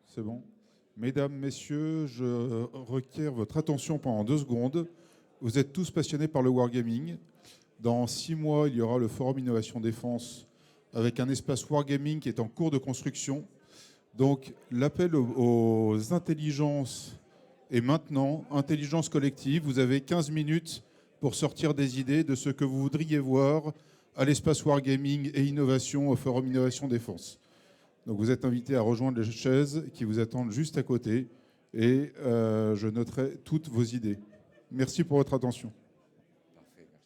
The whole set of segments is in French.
C'est bon. Mesdames, Messieurs, je requiers votre attention pendant 2 secondes. Vous êtes tous passionnés par le wargaming. Dans 6 mois, il y aura le Forum Innovation Défense avec un espace wargaming qui est en cours de construction. Donc l'appel aux intelligences est maintenant, intelligence collective. Vous avez 15 minutes pour sortir des idées de ce que vous voudriez voir à l'espace wargaming et innovation au Forum Innovation Défense. Donc vous êtes invités à rejoindre les chaises qui vous attendent juste à côté et je noterai toutes vos idées. Merci pour votre attention. Parfait, merci.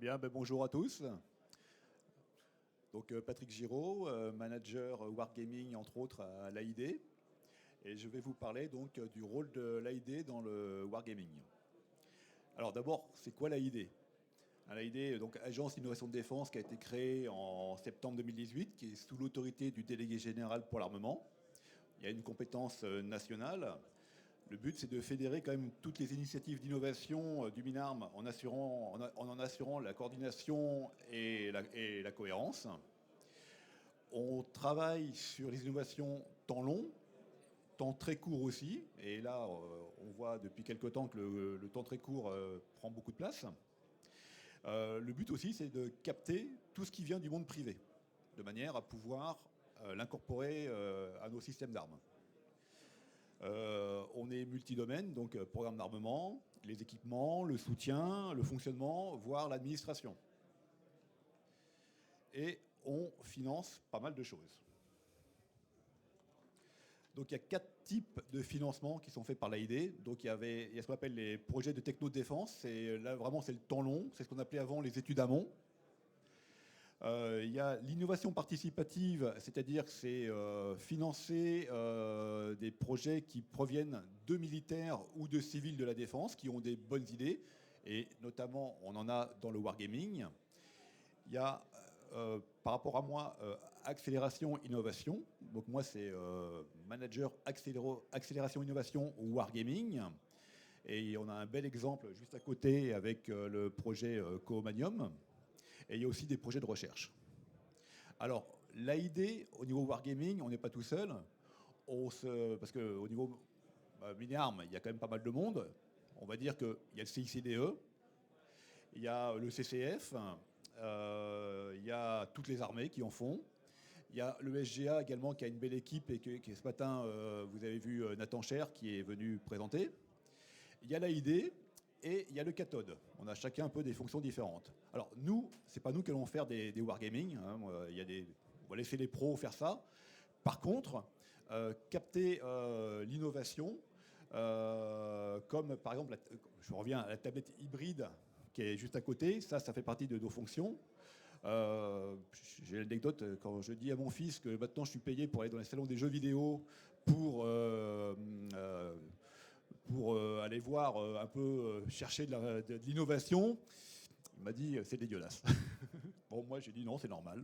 D'accord. Bien, bonjour à tous. Donc Patrick Giraud, manager Wargaming entre autres à l'AID. Et je vais vous parler donc du rôle de l'AID dans le Wargaming. Alors d'abord, c'est quoi l'AID? L'AID, donc Agence Innovation de Défense, qui a été créée en septembre 2018, qui est sous l'autorité du délégué général pour l'armement. Il y a une compétence nationale. Le but, c'est de fédérer quand même toutes les initiatives d'innovation du MINARM en en assurant la coordination et la cohérence. On travaille sur les innovations temps long, temps très court aussi. Et là, on voit depuis quelque temps que le temps très court prend beaucoup de place. Le but aussi, c'est de capter tout ce qui vient du monde privé, de manière à pouvoir l'incorporer à nos systèmes d'armes. On est multidomaine, donc programme d'armement, les équipements, le soutien, le fonctionnement, voire l'administration. Et on finance pas mal de choses. Donc il y a 4 types de financements qui sont faits par l'AID. Donc il y a ce qu'on appelle les projets de techno-défense. Là vraiment c'est le temps long, c'est ce qu'on appelait avant les études amont. Il y a l'innovation participative, c'est-à-dire que c'est financer des projets qui proviennent de militaires ou de civils de la défense qui ont des bonnes idées, et notamment on en a dans le wargaming. Il y a, par rapport à moi, accélération innovation. Donc moi c'est manager accélération innovation au wargaming. Et on a un bel exemple juste à côté avec le projet Coomanium. Et il y a aussi des projets de recherche. Alors, l'AID, au niveau Wargaming, on n'est pas tout seul. Parce qu'au niveau Mini-Armes, il y a quand même pas mal de monde. On va dire qu'il y a le CICDE, il y a le CCF, il y a toutes les armées qui en font. Il y a le SGA également qui a une belle équipe et que ce matin, vous avez vu Nathan Cher qui est venu présenter. Il y a l'AID. Et il y a le cathode. On a chacun un peu des fonctions différentes. Alors nous, c'est pas nous qui allons faire des wargaming. Hein. On va laisser les pros faire ça. Par contre, capter l'innovation, comme par exemple, je reviens à la tablette hybride qui est juste à côté. Ça fait partie de nos fonctions. J'ai l'anecdote quand je dis à mon fils que maintenant je suis payé pour aller dans les salons des jeux vidéo pour aller voir un peu chercher de l'innovation. Il m'a dit c'est dégueulasse. Bon, moi j'ai dit non, c'est normal.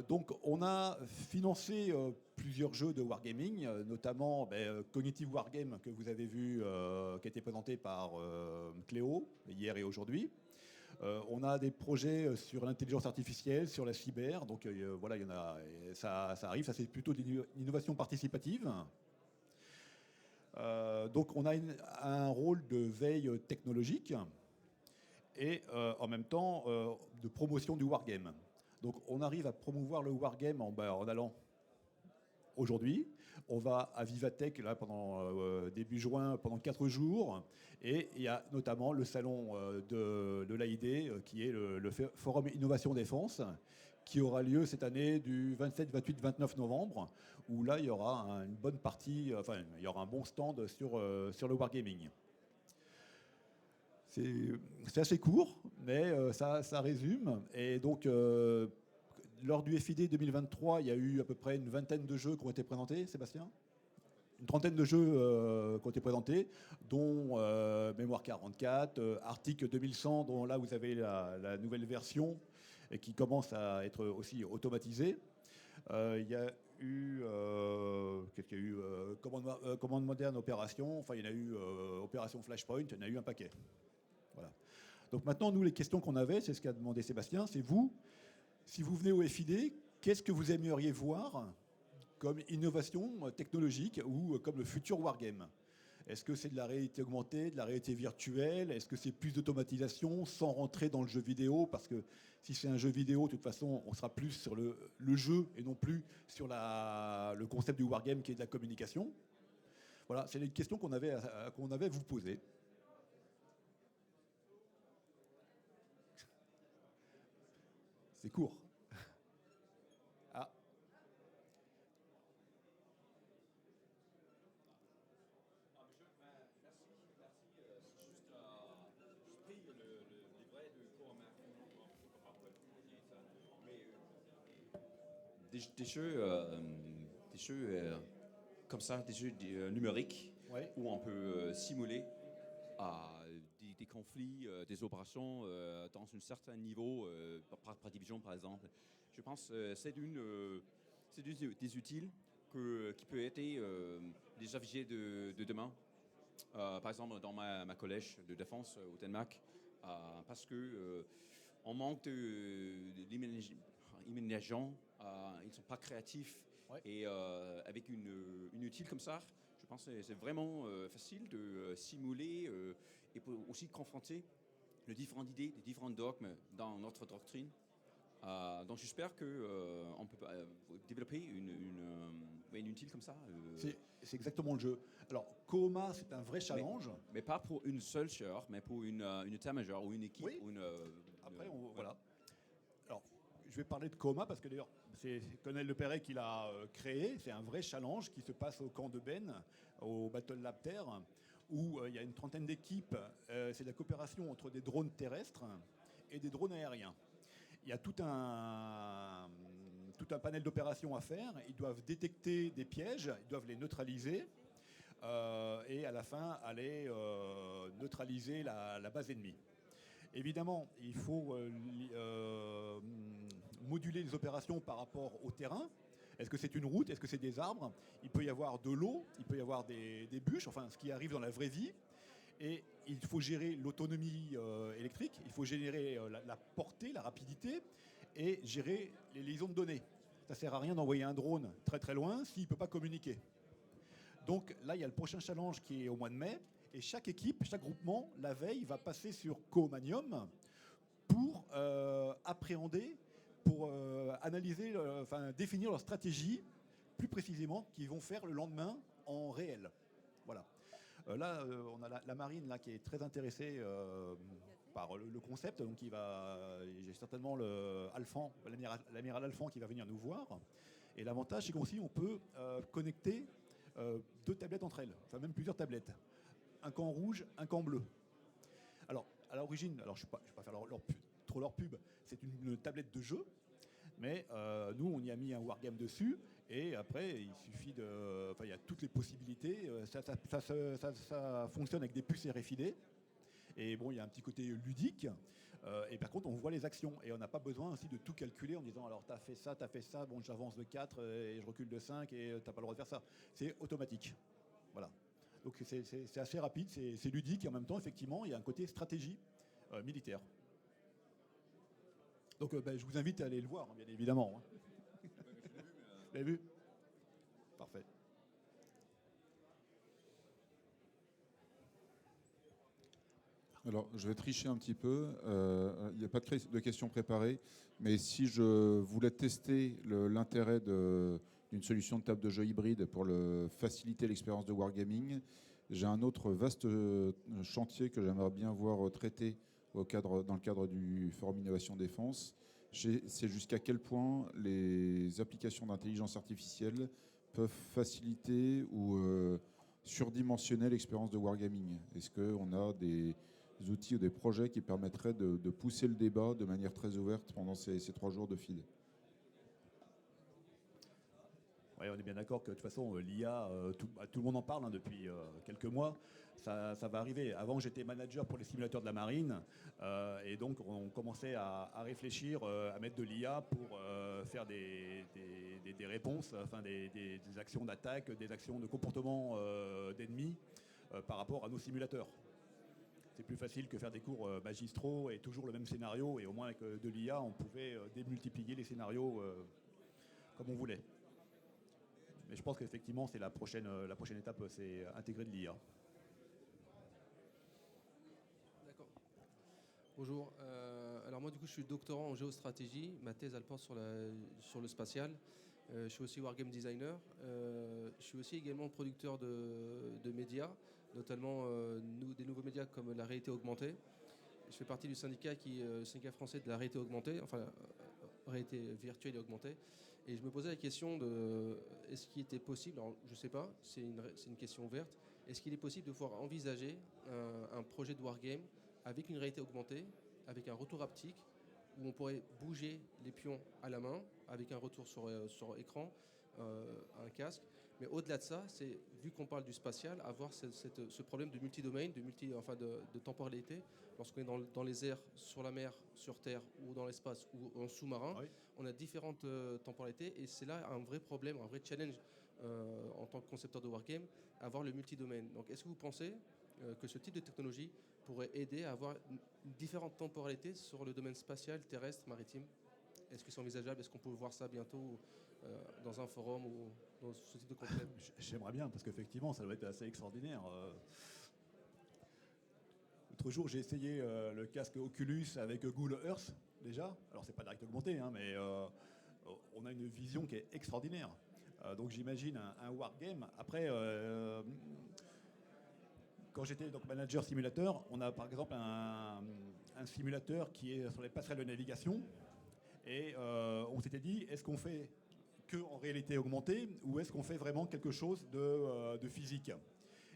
Donc on a financé plusieurs jeux de wargaming, notamment Cognitive Wargame que vous avez vu, qui a été présenté par Cléo hier et aujourd'hui. On a des projets sur l'intelligence artificielle, sur la cyber. Donc voilà, il y en a, ça arrive. Ça c'est plutôt de l'innovation participative. Donc on a un rôle de veille technologique et en même temps de promotion du wargame. Donc on arrive à promouvoir le wargame en allant aujourd'hui. On va à Vivatech là, pendant début juin, pendant 4 jours. Et il y a notamment le salon de l'AID qui est le Forum Innovation Défense qui aura lieu cette année du 27, 28, 29 novembre, où là, il y aura une bonne partie, enfin, il y aura un bon stand sur le Wargaming. C'est assez court, mais ça résume. Et donc, lors du FID 2023, il y a eu à peu près une vingtaine de jeux qui ont été présentés, Sébastien ? Une trentaine de jeux qui ont été présentés, dont Mémoire 44, Arctic 2100, dont là vous avez la nouvelle version et qui commence à être aussi automatisée. Il y a eu, qu'est-ce qu'il y a eu Commande moderne, Opération, enfin il y en a eu Opération Flashpoint, il y en a eu un paquet. Voilà. Donc maintenant, nous, les questions qu'on avait, c'est ce qu'a demandé Sébastien, c'est vous, si vous venez au FID, qu'est-ce que vous aimeriez voir comme innovation technologique ou comme le futur wargame? Est-ce que c'est de la réalité augmentée, de la réalité virtuelle? Est-ce que c'est plus d'automatisation sans rentrer dans le jeu vidéo? Parce que si c'est un jeu vidéo, de toute façon, on sera plus sur le jeu et non plus sur le concept du wargame qui est de la communication. Voilà, c'est les questions qu'on avait à vous poser. C'est court. Ah. Des jeux comme ça, des jeux numériques, Ouais. où on peut simuler des conflits, des opérations dans un certain niveau, par division par exemple. Je pense que c'est des utiles qui peut aider les officiers de demain. Par exemple, dans ma collège de défense au Danemark, parce que on manque d'imagination, ils ne sont pas créatifs. Ouais. Et avec une utile comme ça, je pense que c'est vraiment facile de simuler et aussi confronter les différentes idées, les différents dogmes dans notre doctrine. Donc j'espère qu'on peut développer une utile comme ça. C'est exactement le jeu. Alors, Coma, c'est un vrai challenge. Mais pas pour une seule sœur, mais pour une état-major ou une équipe. Oui. Après, voilà. Alors, je vais parler de Coma parce que d'ailleurs, c'est Colonel Le Perret qui l'a créé. C'est un vrai challenge qui se passe au camp de Ben, au Battle Lab Terre, où il y a une trentaine d'équipes. C'est de la coopération entre des drones terrestres et des drones aériens. Il y a tout un panel d'opérations à faire. Ils doivent détecter des pièges, ils doivent les neutraliser et à la fin aller neutraliser la base ennemie. Évidemment, il faut moduler les opérations par rapport au terrain. Est-ce que c'est une route? Est-ce que c'est des arbres? Il peut y avoir de l'eau, il peut y avoir des bûches, enfin ce qui arrive dans la vraie vie. Et il faut gérer l'autonomie électrique, il faut gérer la portée, la rapidité et gérer les liaisons de données. Ça ne sert à rien d'envoyer un drone très très loin s'il ne peut pas communiquer. Donc là, il y a le prochain challenge qui est au mois de mai. Et chaque équipe, chaque groupement, la veille, va passer sur Comanium pour appréhender, pour analyser, définir leur stratégie plus précisément qu'ils vont faire le lendemain en réel. Voilà. Là, on a la marine là, qui est très intéressée par le concept. Donc, j'ai certainement l'amiral Alphand qui va venir nous voir. Et l'avantage, c'est qu'aussi, on peut connecter deux tablettes entre elles, enfin même plusieurs tablettes. Un camp rouge, un camp bleu. Alors, à l'origine, je ne vais pas faire trop leur pub, c'est une tablette de jeu. Mais nous, on y a mis un wargame dessus. Et après, il suffit il y a toutes les possibilités. Ça fonctionne avec des puces RFID. Et bon, il y a un petit côté ludique. Et par contre, on voit les actions. Et on n'a pas besoin aussi de tout calculer en disant alors, t'as fait ça, bon, j'avance de 4 et je recule de 5 et t'as pas le droit de faire ça. C'est automatique. Voilà. Donc c'est assez rapide, c'est ludique. Et en même temps, effectivement, il y a un côté stratégie militaire. Donc je vous invite à aller le voir, bien évidemment. Vous l'avez vu? Parfait. Alors, je vais tricher un petit peu. Il n'y a pas de questions préparées. Mais si je voulais tester l'intérêt d'une solution de table de jeu hybride pour faciliter l'expérience de wargaming, j'ai un autre vaste chantier que j'aimerais bien voir traité dans le cadre du Forum Innovation Défense. C'est jusqu'à quel point les applications d'intelligence artificielle peuvent faciliter ou surdimensionner l'expérience de wargaming. Est-ce qu'on a des outils ou des projets qui permettraient de pousser le débat de manière très ouverte pendant ces 3 jours de feed? Ouais, on est bien d'accord que de toute façon, l'IA, tout le monde en parle hein, depuis quelques mois. Ça va arriver. Avant, j'étais manager pour les simulateurs de la marine. Et donc, on commençait à réfléchir, à mettre de l'IA pour faire des réponses, enfin des actions d'attaque, des actions de comportement d'ennemis par rapport à nos simulateurs. C'est plus facile que faire des cours magistraux et toujours le même scénario. Et au moins, avec de l'IA, on pouvait démultiplier les scénarios comme on voulait. Mais je pense qu'effectivement, c'est la prochaine étape, c'est intégrer de l'IA. D'accord. Bonjour. Alors moi, du coup, je suis doctorant en géostratégie. Ma thèse, elle porte sur le spatial. Je suis aussi wargame designer. Je suis aussi également producteur de médias, notamment des nouveaux médias comme la réalité augmentée. Je fais partie du syndicat syndicat français de la réalité augmentée, enfin réalité virtuelle et augmentée. Et je me posais la question de est-ce qu'il était possible, alors je ne sais pas, c'est une question ouverte, est-ce qu'il est possible de pouvoir envisager un projet de wargame avec une réalité augmentée, avec un retour haptique, où on pourrait bouger les pions à la main, avec un retour sur écran, un casque. Mais au-delà de ça, c'est, vu qu'on parle du spatial, avoir ce problème de multidomaine, de temporalité. Lorsqu'on est dans les airs, sur la mer, sur Terre, ou dans l'espace, ou en sous-marin, Oui. on a différentes temporalités. Et c'est là un vrai problème, un vrai challenge en tant que concepteur de wargame, avoir le multidomaine. Donc est-ce que vous pensez que ce type de technologie pourrait aider à avoir différentes temporalités sur le domaine spatial, terrestre, maritime? Est-ce que c'est envisageable? Est-ce qu'on peut voir ça bientôt dans un forum ou dans ce type de concept? J'aimerais bien, parce qu'effectivement, ça doit être assez extraordinaire. L'autre jour, j'ai essayé le casque Oculus avec Google Earth, déjà. Alors, c'est pas direct augmenté, hein, mais on a une vision qui est extraordinaire. Donc, j'imagine un wargame. Après, quand j'étais donc manager simulateur, on a par exemple un simulateur qui est sur les passerelles de navigation. Et on s'était dit, est-ce qu'on fait que en réalité augmentée ou est-ce qu'on fait vraiment quelque chose de physique?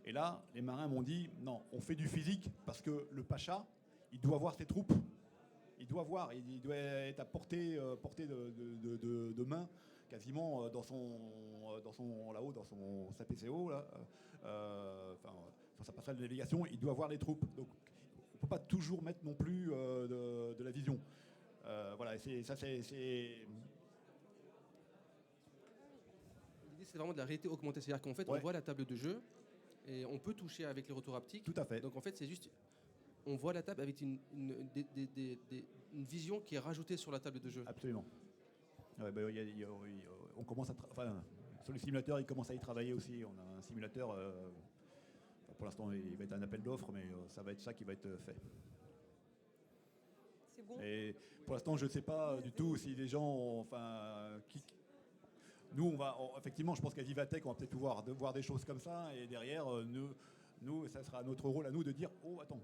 Et là, les marins m'ont dit, non, on fait du physique parce que le pacha, il doit voir ses troupes. Il doit être à portée de main, quasiment dans sa PCO, là, sur sa passerelle de navigation, il doit voir les troupes. Donc, on ne peut pas toujours mettre non plus de la vision. Voilà, L'idée, c'est vraiment de la réalité augmentée. C'est-à-dire qu'en fait, Ouais. on voit la table de jeu et on peut toucher avec les retours haptiques. Tout à fait. Donc en fait, c'est juste, on voit la table avec une vision qui est rajoutée sur la table de jeu. Absolument. Ouais, bah, on commence sur les simulateurs, ils commencent à y travailler aussi. On a un simulateur, pour l'instant, il va être un appel d'offres, mais ça va être ça qui va être fait. C'est bon. Et pour l'instant, je ne sais pas du tout si les gens, nous, effectivement, je pense qu'à Vivatech, on va peut-être pouvoir voir des choses comme ça, et derrière, nous, ça sera notre rôle à nous de dire, oh, attends,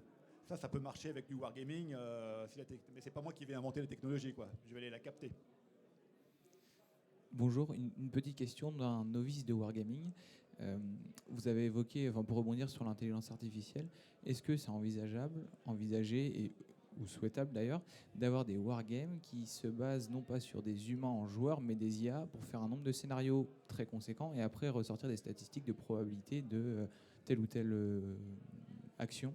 ça peut marcher avec du wargaming, mais c'est pas moi qui vais inventer la technologie, quoi. Je vais aller la capter. Bonjour, une petite question d'un novice de wargaming. Vous avez évoqué, pour rebondir sur l'intelligence artificielle, est-ce que c'est envisagé ou souhaitable d'ailleurs, d'avoir des wargames qui se basent non pas sur des humains en joueurs, mais des IA pour faire un nombre de scénarios très conséquent et après ressortir des statistiques de probabilité de telle ou telle action?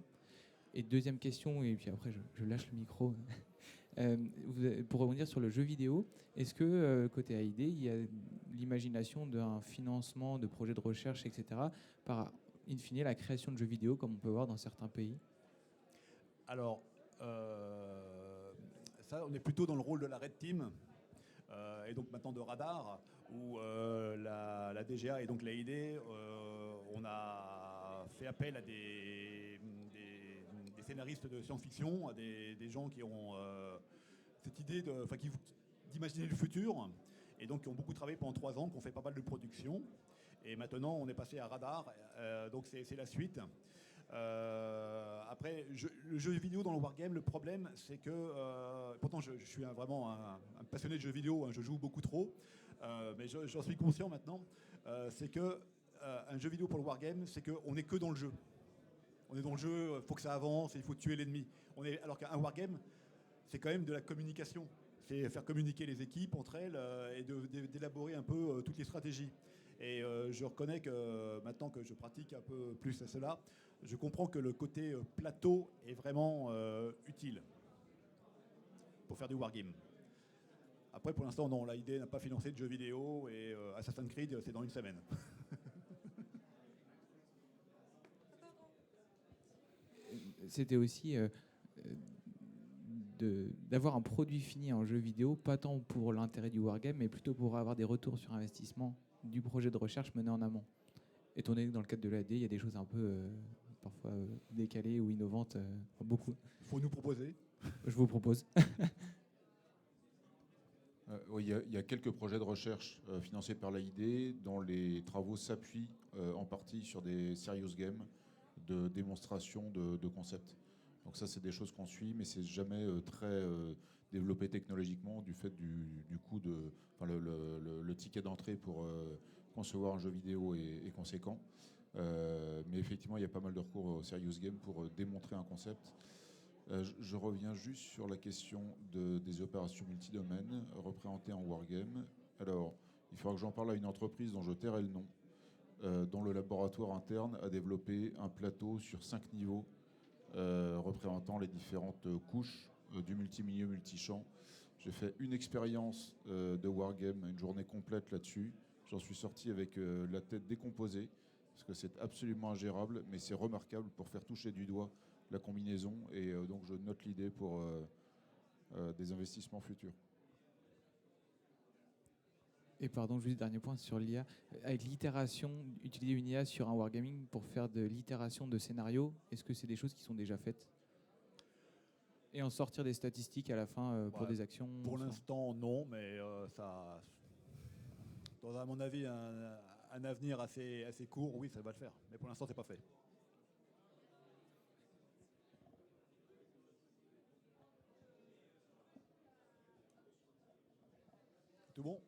Et deuxième question, et puis après je lâche le micro, pour rebondir sur le jeu vidéo, est-ce que côté AID, il y a l'imagination d'un financement de projets de recherche, etc., par in fine la création de jeux vidéo comme on peut voir dans certains pays? Alors, ça, on est plutôt dans le rôle de la Red Team, et donc maintenant de Radar, où la DGA et donc l'AID, on a fait appel à des scénaristes de science-fiction, à des gens qui ont cette idée d'imaginer le futur, et donc qui ont beaucoup travaillé pendant 3 ans, qui ont fait pas mal de productions. Et maintenant, on est passé à Radar, donc c'est la suite. Après, le jeu vidéo dans le wargame, le problème, c'est que, pourtant je suis vraiment un passionné de jeux vidéo, hein, je joue beaucoup trop, mais j'en suis conscient maintenant, c'est que un jeu vidéo pour le wargame, c'est qu'on n'est que dans le jeu. On est dans le jeu, il faut que ça avance, il faut tuer l'ennemi. Alors qu'un wargame, c'est quand même de la communication. C'est faire communiquer les équipes entre elles et d'élaborer un peu toutes les stratégies. Et je reconnais que maintenant que je pratique un peu plus à cela, je comprends que le côté plateau est vraiment utile pour faire du wargame. Après, pour l'instant, non, l'AID n'a pas financé de jeux vidéo et Assassin's Creed, c'est dans une semaine. C'était aussi d'avoir un produit fini en jeu vidéo, pas tant pour l'intérêt du wargame, mais plutôt pour avoir des retours sur investissement du projet de recherche mené en amont. Étant donné que dans le cadre de l'AD, il y a des choses un peu parfois décalées ou innovantes, beaucoup. Il faut nous proposer. Je vous propose. Oui, il y a quelques projets de recherche financés par l'AID dont les travaux s'appuient en partie sur des serious games de démonstration de concepts. Donc ça, c'est des choses qu'on suit, mais c'est jamais très développé technologiquement du fait du coût de... Enfin, le ticket d'entrée pour concevoir un jeu vidéo est conséquent. Mais effectivement, il y a pas mal de recours au serious game pour démontrer un concept. Je reviens juste sur la question des opérations multidomaines représentées en wargame. Alors, il faudra que j'en parle à une entreprise dont je tairai le nom, dont le laboratoire interne a développé un plateau sur 5 niveaux représentant les différentes couches du multimilieu multichamp. J'ai fait une expérience de wargame, une journée complète là-dessus. J'en suis sorti avec la tête décomposée, parce que c'est absolument ingérable, mais c'est remarquable pour faire toucher du doigt la combinaison, et donc je note l'idée pour des investissements futurs. Et pardon, juste dernier point sur l'IA. Avec l'itération, utiliser une IA sur un wargaming pour faire de l'itération de scénario, est-ce que c'est des choses qui sont déjà faites? Et en sortir des statistiques à la fin pour des actions? Pour l'instant, non, mais ça, dans à mon avis un avenir assez court, oui, ça va le faire. Mais pour l'instant, c'est pas fait. Tout bon?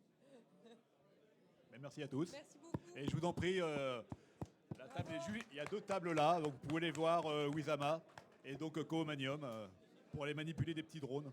Mais merci à tous. Merci beaucoup. Et je vous en prie, la table il y a 2 tables là, donc vous pouvez les voir, Wizama et donc Coomanium, pour aller manipuler des petits drones.